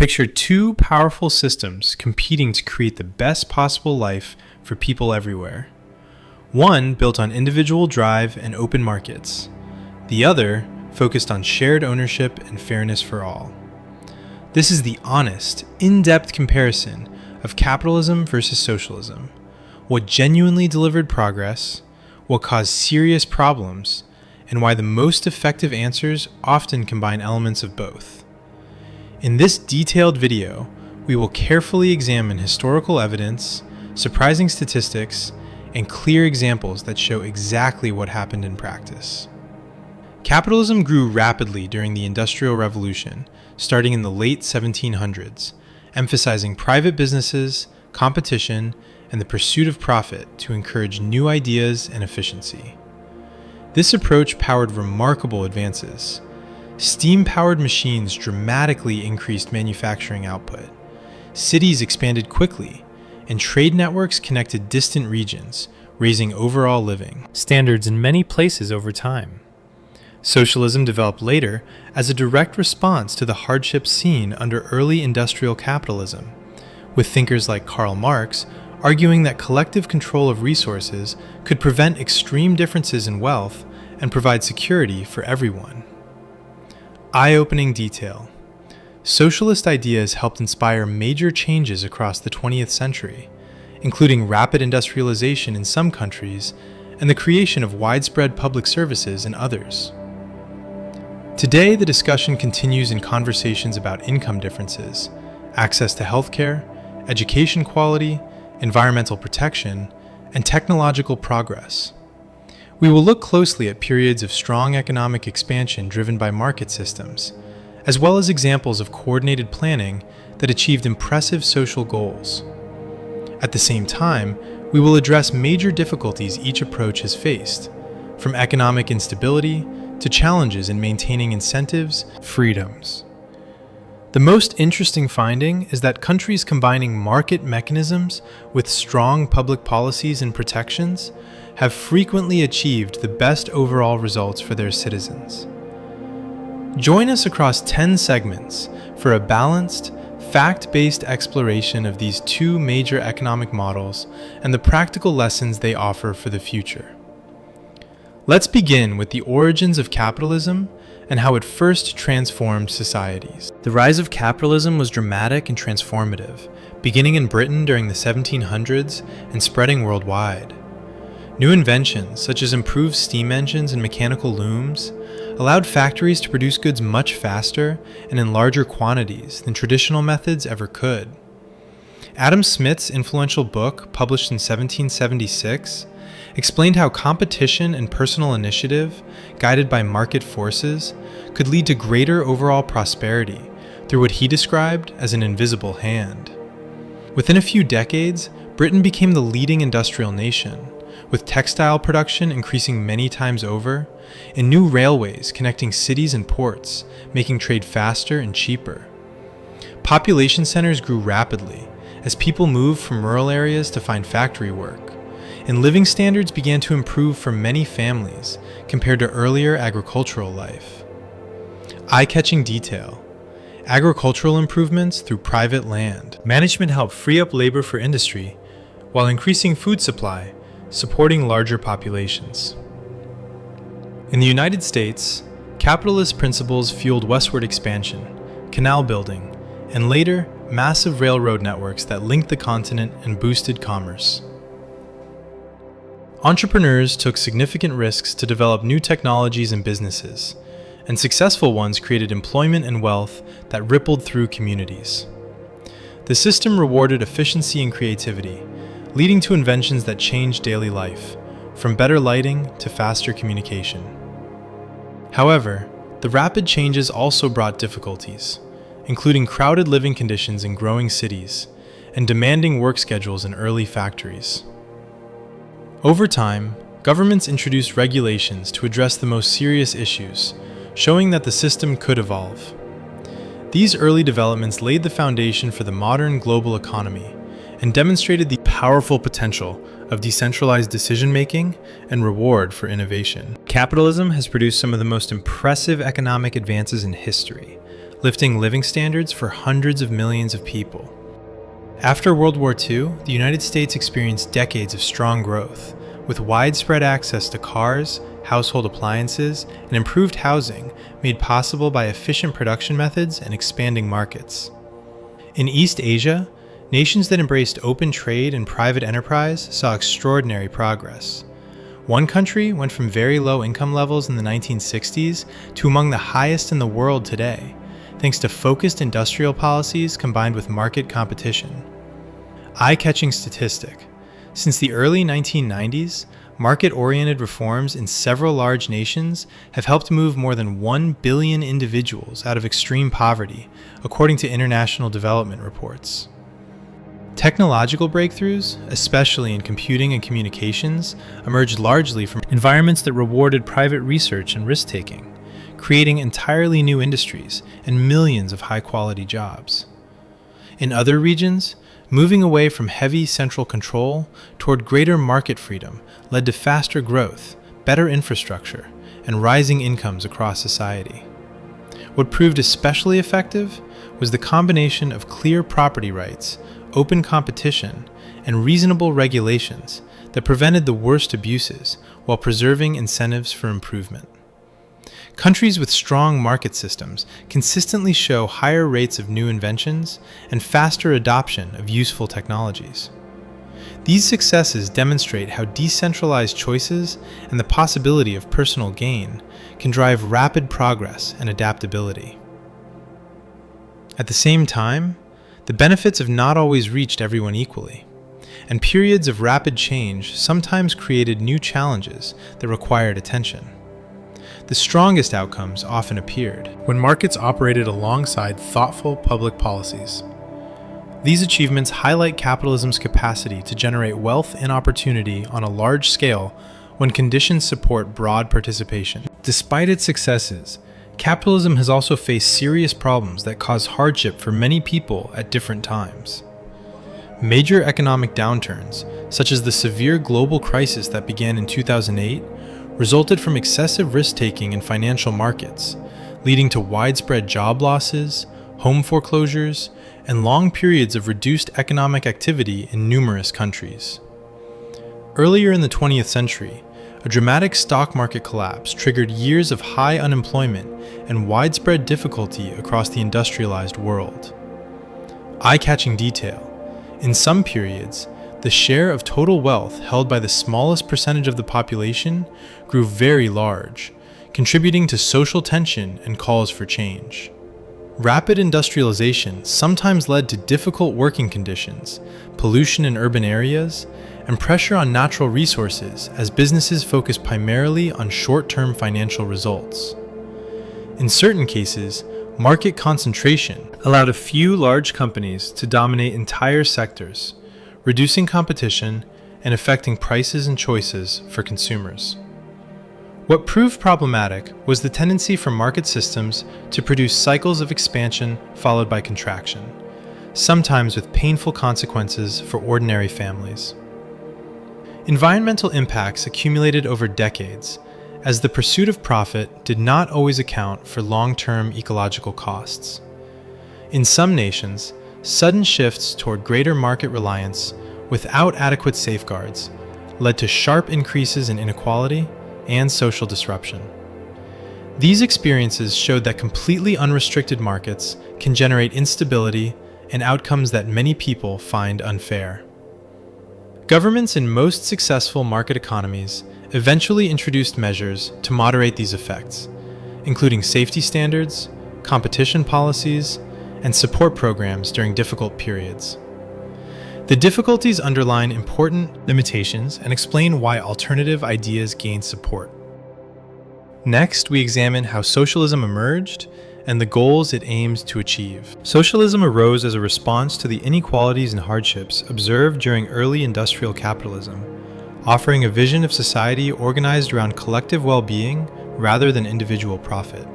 Picture two powerful systems competing to create the best possible life for people everywhere. One built on individual drive and open markets. The other focused on shared ownership and fairness for all. This is the honest, in-depth comparison of capitalism versus socialism. What genuinely delivered progress, what caused serious problems, and why the most effective answers often combine elements of both. In this detailed video, we will carefully examine historical evidence, surprising statistics, and clear examples that show exactly what happened in practice. Capitalism grew rapidly during the Industrial Revolution, starting in the late 1700s, emphasizing private businesses, competition, and the pursuit of profit to encourage new ideas and efficiency. This approach powered remarkable advances. Steam-powered machines dramatically increased manufacturing output. Cities expanded quickly, and trade networks connected distant regions, raising overall living standards in many places over time. Socialism developed later as a direct response to the hardships seen under early industrial capitalism, with thinkers like Karl Marx arguing that collective control of resources could prevent extreme differences in wealth and provide security for everyone. Eye-opening detail. Socialist ideas helped inspire major changes across the 20th century, including rapid industrialization in some countries and the creation of widespread public services in others. Today, the discussion continues in conversations about income differences, access to healthcare, education quality, environmental protection, and technological progress. We will look closely at periods of strong economic expansion driven by market systems, as well as examples of coordinated planning that achieved impressive social goals. At the same time, we will address major difficulties each approach has faced, from economic instability to challenges in maintaining incentives, freedoms. The most interesting finding is that countries combining market mechanisms with strong public policies and protections have frequently achieved the best overall results for their citizens. Join us across 10 segments for a balanced, fact-based exploration of these two major economic models and the practical lessons they offer for the future. Let's begin with the origins of capitalism and how it first transformed societies. The rise of capitalism was dramatic and transformative, beginning in Britain during the 1700s and spreading worldwide. New inventions, such as improved steam engines and mechanical looms, allowed factories to produce goods much faster and in larger quantities than traditional methods ever could. Adam Smith's influential book, published in 1776, explained how competition and personal initiative, guided by market forces, could lead to greater overall prosperity through what he described as an invisible hand. Within a few decades, Britain became the leading industrial nation, with textile production increasing many times over, and new railways connecting cities and ports, making trade faster and cheaper. Population centers grew rapidly as people moved from rural areas to find factory work, and living standards began to improve for many families compared to earlier agricultural life. Eye-catching detail. Agricultural improvements through private land. Management helped free up labor for industry, while increasing food supply, supporting larger populations. In the United States, capitalist principles fueled westward expansion, canal building, and later, massive railroad networks that linked the continent and boosted commerce. Entrepreneurs took significant risks to develop new technologies and businesses, and successful ones created employment and wealth that rippled through communities. The system rewarded efficiency and creativity, leading to inventions that changed daily life, from better lighting to faster communication. However, the rapid changes also brought difficulties, including crowded living conditions in growing cities and demanding work schedules in early factories. Over time, governments introduced regulations to address the most serious issues, showing that the system could evolve. These early developments laid the foundation for the modern global economy and demonstrated the powerful potential of decentralized decision-making and reward for innovation. Capitalism has produced some of the most impressive economic advances in history, lifting living standards for hundreds of millions of people. After World War II, the United States experienced decades of strong growth, with widespread access to cars, household appliances, and improved housing made possible by efficient production methods and expanding markets. In East Asia, nations that embraced open trade and private enterprise saw extraordinary progress. One country went from very low income levels in the 1960s to among the highest in the world today, thanks to focused industrial policies combined with market competition. Eye-catching statistic. Since the early 1990s, market-oriented reforms in several large nations have helped move more than 1 billion individuals out of extreme poverty, according to international development reports. Technological breakthroughs, especially in computing and communications, emerged largely from environments that rewarded private research and risk-taking, creating entirely new industries and millions of high-quality jobs. In other regions, moving away from heavy central control toward greater market freedom led to faster growth, better infrastructure, and rising incomes across society. What proved especially effective was the combination of clear property rights, open competition, and reasonable regulations that prevented the worst abuses while preserving incentives for improvement. Countries with strong market systems consistently show higher rates of new inventions and faster adoption of useful technologies. These successes demonstrate how decentralized choices and the possibility of personal gain can drive rapid progress and adaptability. At the same time, the benefits have not always reached everyone equally, and periods of rapid change sometimes created new challenges that required attention. The strongest outcomes often appeared when markets operated alongside thoughtful public policies. These achievements highlight capitalism's capacity to generate wealth and opportunity on a large scale when conditions support broad participation. Despite its successes, capitalism has also faced serious problems that cause hardship for many people at different times. Major economic downturns, such as the severe global crisis that began in 2008, resulted from excessive risk-taking in financial markets, leading to widespread job losses, home foreclosures, and long periods of reduced economic activity in numerous countries. Earlier in the 20th century, a dramatic stock market collapse triggered years of high unemployment and widespread difficulty across the industrialized world. Eye-catching detail. In some periods, the share of total wealth held by the smallest percentage of the population grew very large, contributing to social tension and calls for change. Rapid industrialization sometimes led to difficult working conditions, pollution in urban areas, and pressure on natural resources as businesses focused primarily on short-term financial results. In certain cases, market concentration allowed a few large companies to dominate entire sectors, reducing competition and affecting prices and choices for consumers. What proved problematic was the tendency for market systems to produce cycles of expansion followed by contraction, sometimes with painful consequences for ordinary families. Environmental impacts accumulated over decades, as the pursuit of profit did not always account for long-term ecological costs. In some nations, sudden shifts toward greater market reliance without adequate safeguards led to sharp increases in inequality and social disruption. These experiences showed that completely unrestricted markets can generate instability and outcomes that many people find unfair. Governments in most successful market economies eventually introduced measures to moderate these effects, including safety standards, competition policies, and support programs during difficult periods. The difficulties underline important limitations and explain why alternative ideas gain support. Next, we examine how socialism emerged and the goals it aims to achieve. Socialism arose as a response to the inequalities and hardships observed during early industrial capitalism, offering a vision of society organized around collective well-being rather than individual profit.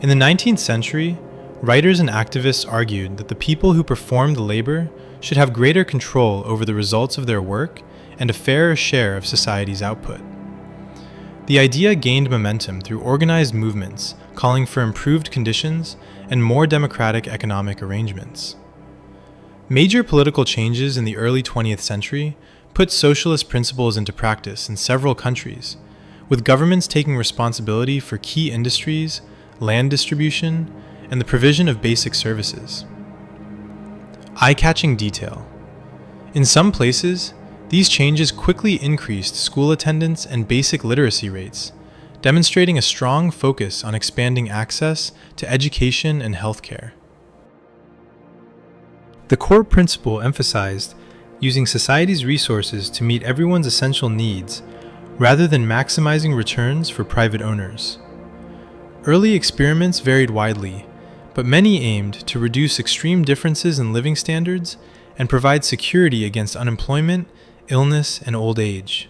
In the 19th century, writers and activists argued that the people who performed the labor should have greater control over the results of their work and a fairer share of society's output. The idea gained momentum through organized movements calling for improved conditions and more democratic economic arrangements. Major political changes in the early 20th century put socialist principles into practice in several countries, with governments taking responsibility for key industries, land distribution, and the provision of basic services. Eye-catching detail. In some places, these changes quickly increased school attendance and basic literacy rates, demonstrating a strong focus on expanding access to education and healthcare. The core principle emphasized using society's resources to meet everyone's essential needs rather than maximizing returns for private owners. Early experiments varied widely, but many aimed to reduce extreme differences in living standards and provide security against unemployment, illness, and old age.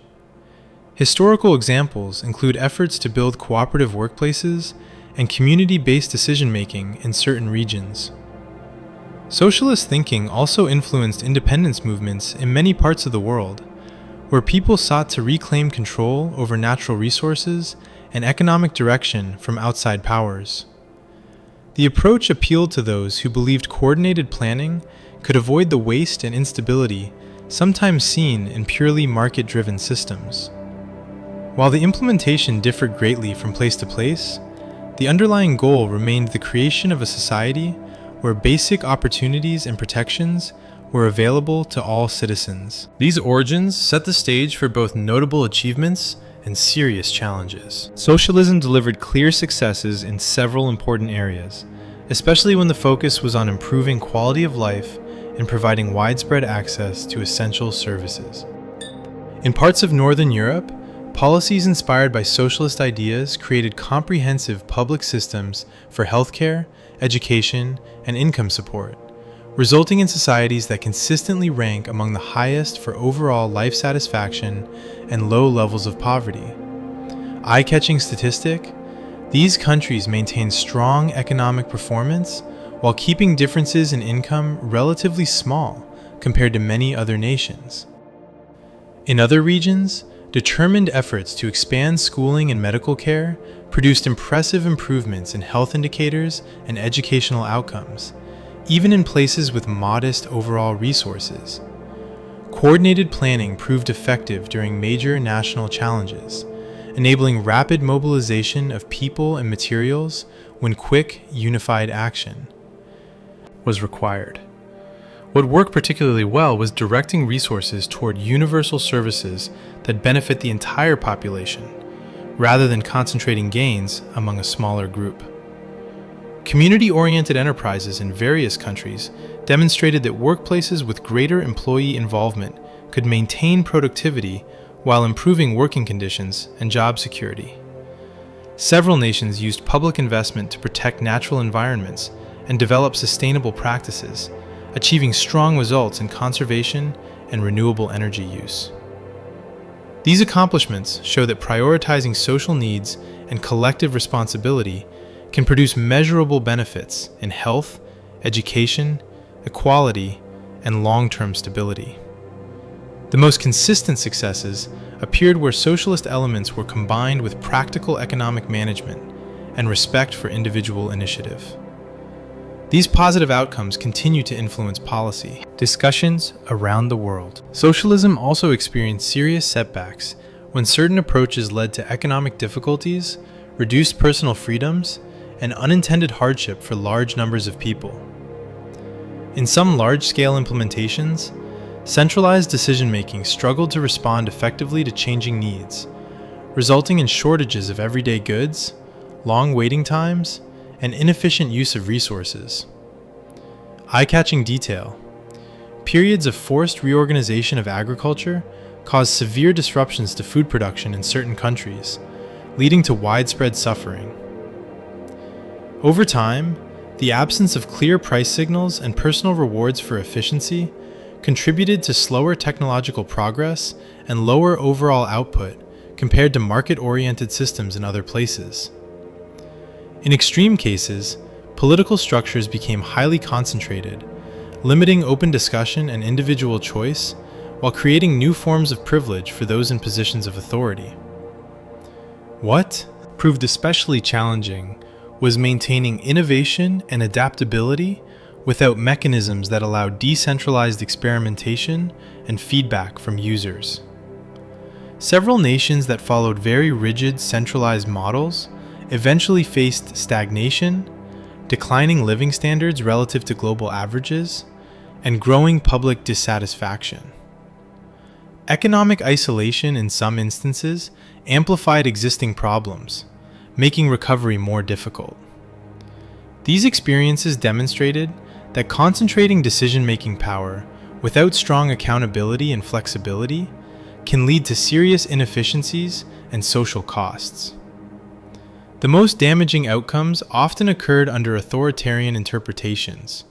Historical examples include efforts to build cooperative workplaces and community-based decision-making in certain regions. Socialist thinking also influenced independence movements in many parts of the world, where people sought to reclaim control over natural resources and economic direction from outside powers. The approach appealed to those who believed coordinated planning could avoid the waste and instability sometimes seen in purely market-driven systems. While the implementation differed greatly from place to place, the underlying goal remained the creation of a society where basic opportunities and protections were available to all citizens. These origins set the stage for both notable achievements and serious challenges. Socialism delivered clear successes in several important areas, especially when the focus was on improving quality of life and providing widespread access to essential services. In parts of Northern Europe, policies inspired by socialist ideas created comprehensive public systems for healthcare, education, and income support, resulting in societies that consistently rank among the highest for overall life satisfaction and low levels of poverty. Eye-catching statistic: these countries maintain strong economic performance while keeping differences in income relatively small compared to many other nations. In other regions, determined efforts to expand schooling and medical care produced impressive improvements in health indicators and educational outcomes, even in places with modest overall resources. Coordinated planning proved effective during major national challenges, enabling rapid mobilization of people and materials when quick, unified action was required. What worked particularly well was directing resources toward universal services that benefit the entire population, rather than concentrating gains among a smaller group. Community-oriented enterprises in various countries demonstrated that workplaces with greater employee involvement could maintain productivity while improving working conditions and job security. Several nations used public investment to protect natural environments and develop sustainable practices, achieving strong results in conservation and renewable energy use. These accomplishments show that prioritizing social needs and collective responsibility can produce measurable benefits in health, education, equality, and long-term stability. The most consistent successes appeared where socialist elements were combined with practical economic management and respect for individual initiative. These positive outcomes continue to influence policy discussions around the world. Socialism also experienced serious setbacks when certain approaches led to economic difficulties, reduced personal freedoms, and unintended hardship for large numbers of people. In some large-scale implementations, centralized decision-making struggled to respond effectively to changing needs, resulting in shortages of everyday goods, long waiting times, and inefficient use of resources. Eye-catching detail: periods of forced reorganization of agriculture caused severe disruptions to food production in certain countries, leading to widespread suffering. Over time, the absence of clear price signals and personal rewards for efficiency contributed to slower technological progress and lower overall output compared to market-oriented systems in other places. In extreme cases, political structures became highly concentrated, limiting open discussion and individual choice while creating new forms of privilege for those in positions of authority. What proved especially challenging was maintaining innovation and adaptability without mechanisms that allow decentralized experimentation and feedback from users. Several nations that followed very rigid centralized models eventually faced stagnation, declining living standards relative to global averages, and growing public dissatisfaction. Economic isolation in some instances amplified existing problems, making recovery more difficult. These experiences demonstrated that concentrating decision-making power without strong accountability and flexibility can lead to serious inefficiencies and social costs. The most damaging outcomes often occurred under authoritarian interpretations,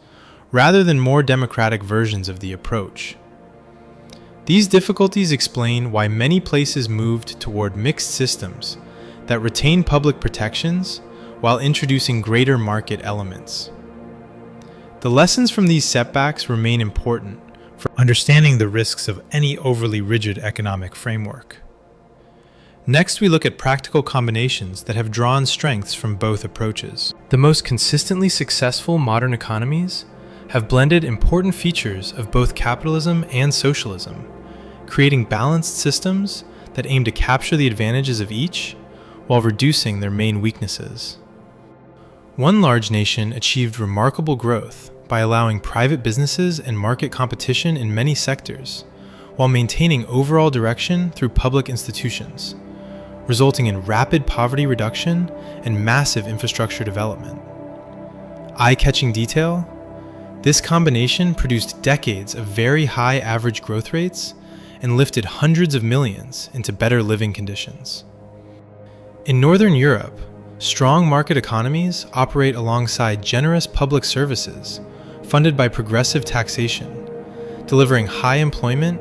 rather than more democratic versions of the approach. These difficulties explain why many places moved toward mixed systems that retain public protections while introducing greater market elements. The lessons from these setbacks remain important for understanding the risks of any overly rigid economic framework. Next, we look at practical combinations that have drawn strengths from both approaches. The most consistently successful modern economies have blended important features of both capitalism and socialism, creating balanced systems that aim to capture the advantages of each while reducing their main weaknesses. One large nation achieved remarkable growth by allowing private businesses and market competition in many sectors, while maintaining overall direction through public institutions, resulting in rapid poverty reduction and massive infrastructure development. Eye-catching detail: this combination produced decades of very high average growth rates and lifted hundreds of millions into better living conditions. In Northern Europe, strong market economies operate alongside generous public services funded by progressive taxation, delivering high employment,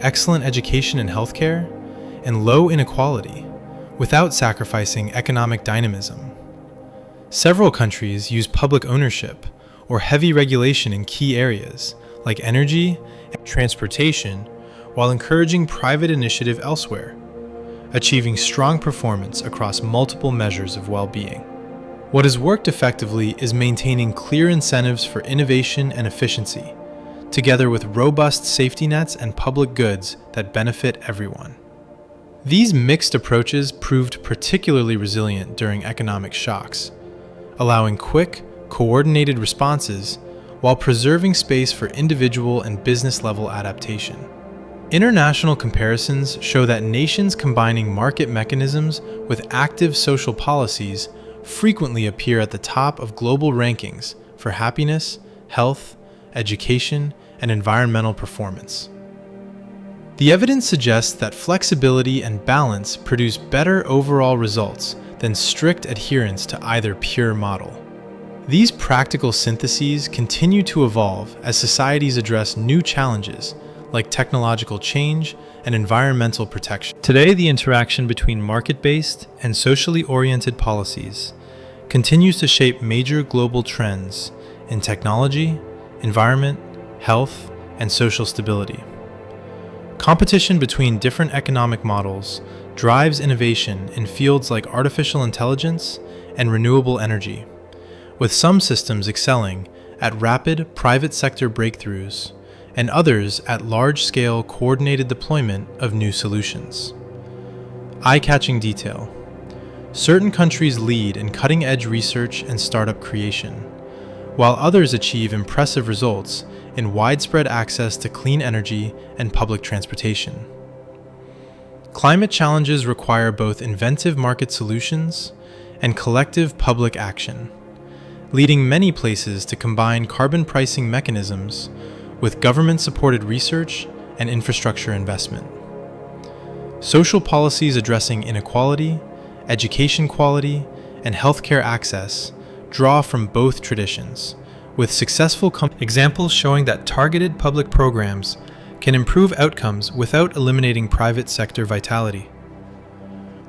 excellent education and healthcare, and low inequality without sacrificing economic dynamism. Several countries use public ownership or heavy regulation in key areas like energy and transportation while encouraging private initiative elsewhere, achieving strong performance across multiple measures of well-being. What has worked effectively is maintaining clear incentives for innovation and efficiency, together with robust safety nets and public goods that benefit everyone. These mixed approaches proved particularly resilient during economic shocks, allowing quick, coordinated responses while preserving space for individual and business-level adaptation. International comparisons show that nations combining market mechanisms with active social policies frequently appear at the top of global rankings for happiness, health, education, and environmental performance. The evidence suggests that flexibility and balance produce better overall results than strict adherence to either pure model. These practical syntheses continue to evolve as societies address new challenges like technological change and environmental protection. Today, the interaction between market-based and socially oriented policies continues to shape major global trends in technology, environment, health, and social stability. Competition between different economic models drives innovation in fields like artificial intelligence and renewable energy, with some systems excelling at rapid private sector breakthroughs and others at large-scale coordinated deployment of new solutions. Eye-catching detail: certain countries lead in cutting-edge research and startup creation, while others achieve impressive results in widespread access to clean energy and public transportation. Climate challenges require both inventive market solutions and collective public action, leading many places to combine carbon pricing mechanisms with government-supported research and infrastructure investment. Social policies addressing inequality, education quality, and healthcare access draw from both traditions, with successful examples showing that targeted public programs can improve outcomes without eliminating private sector vitality.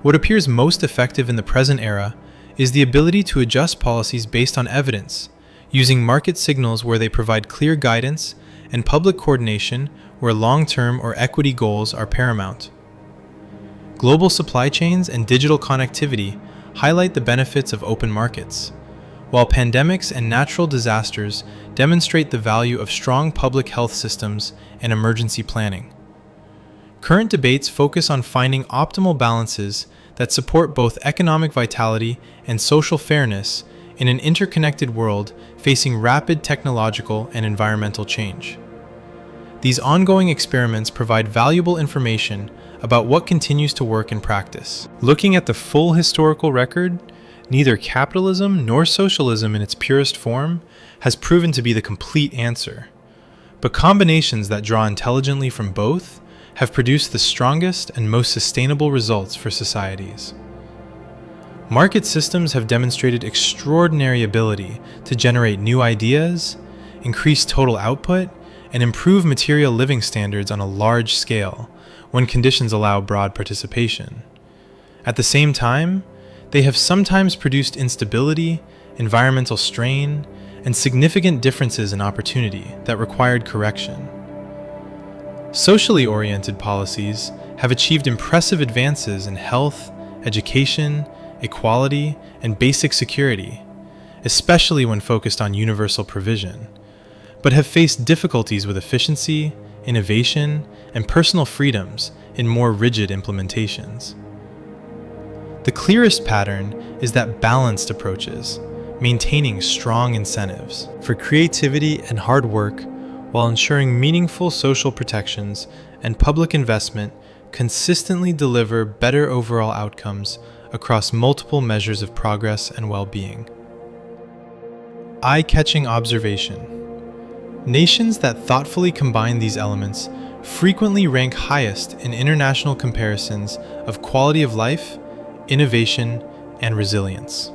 What appears most effective in the present era is the ability to adjust policies based on evidence, using market signals where they provide clear guidance and public coordination where long-term or equity goals are paramount. Global supply chains and digital connectivity highlight the benefits of open markets, while pandemics and natural disasters demonstrate the value of strong public health systems and emergency planning. Current debates focus on finding optimal balances that support both economic vitality and social fairness in an interconnected world facing rapid technological and environmental change. These ongoing experiments provide valuable information about what continues to work in practice. Looking at the full historical record, neither capitalism nor socialism in its purest form has proven to be the complete answer, but combinations that draw intelligently from both have produced the strongest and most sustainable results for societies. Market systems have demonstrated extraordinary ability to generate new ideas, increase total output, and improve material living standards on a large scale when conditions allow broad participation. At the same time, they have sometimes produced instability, environmental strain, and significant differences in opportunity that required correction. Socially oriented policies have achieved impressive advances in health, education, equality, and basic security, especially when focused on universal provision, but have faced difficulties with efficiency, innovation, and personal freedoms in more rigid implementations. The clearest pattern is that balanced approaches, maintaining strong incentives for creativity and hard work while ensuring meaningful social protections and public investment, consistently deliver better overall outcomes across multiple measures of progress and well-being. Eye-catching observation. Nations that thoughtfully combine these elements frequently rank highest in international comparisons of quality of life, innovation, and resilience.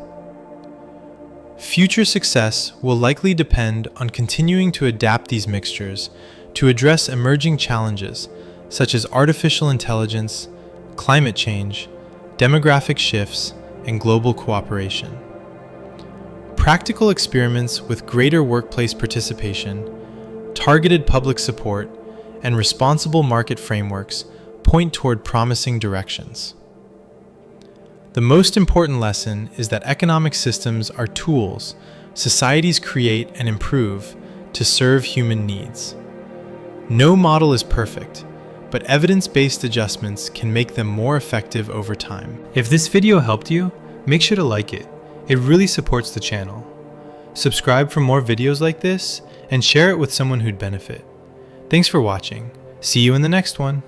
Future success will likely depend on continuing to adapt these mixtures to address emerging challenges such as artificial intelligence, climate change, demographic shifts, and global cooperation. Practical experiments with greater workplace participation, targeted public support, and responsible market frameworks point toward promising directions. The most important lesson is that economic systems are tools societies create and improve to serve human needs. No model is perfect, but evidence-based adjustments can make them more effective over time. If this video helped you, make sure to like it. It really supports the channel. Subscribe for more videos like this and share it with someone who'd benefit. Thanks for watching. See you in the next one.